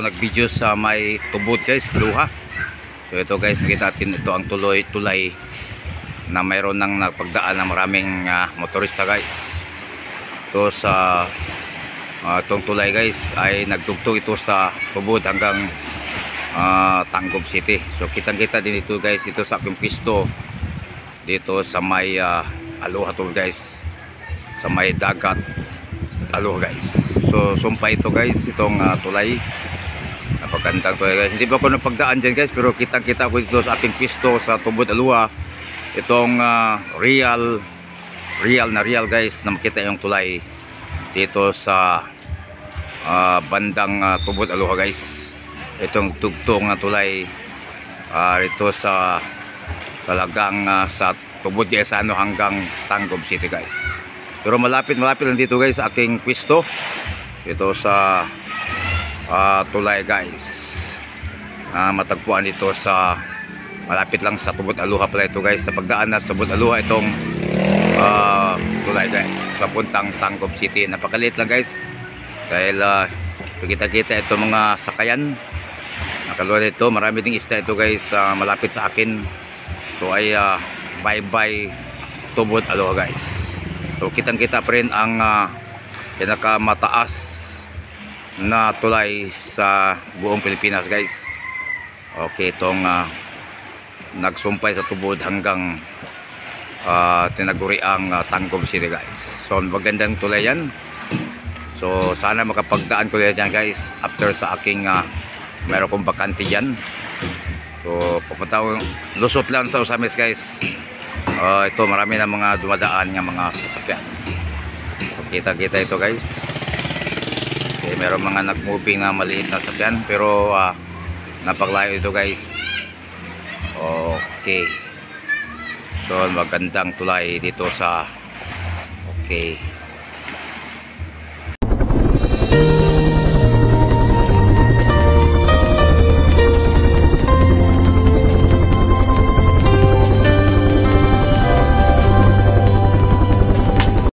nag-video sa may tubod guys, luha. So ito guys, nakita natin ito ang tulay na mayroon nang nagpagdaan ng maraming motorista guys. Ito sa itong tulay guys ay nagtugtog ito sa tubod hanggang Tanggob City. So kitang-kita din ito guys dito sa aking pisto dito sa may Aloha to guys, sa may dagat Aloha guys. So sumpay ito guys, itong tulay. Napagandang tulay guys. Hindi ba ako napagdaan dyan guys, pero kitang-kita ko dito sa aking pisto sa tubod Aloha itong real guys na makita yung tulay dito sa bandang tubod Aloha guys. Itong tugtong na tulay ito sa talagang sa tubod guys hanggang Tanggob City guys. Pero malapit lang dito guys sa aking pwesto dito sa tulay guys. Matagpuan dito sa malapit lang sa tubod Aloha pala ito guys. Napagdaan na sa tubod Aloha itong tulay guys papuntang Tanggob City. Napakaliit lang guys dahil kita-kita ito mga sakayan. Nakaluwa dito, marami ding isda ito guys malapit sa akin. Ito ay bye-bye tubod Aloha guys. So kitang-kita pa rin ang pinakamataas na tulay sa buong Pilipinas guys. Okay, itong nagsumpay sa tubod hanggang tinaguriang Tanggob City guys. So magandang tulay yan. So sana makapagdaan ko yan guys after sa aking meron kong bakante yan. So pupunta ko, lusot lang sa Usamis guys. Ito marami na mga dumadaan ng mga sasakyan. So, kita ito guys. Okay, meron mga nag-moving na maliit na sasakyan pero napaglayo ito guys. Okay, so magandang tulay dito sa okay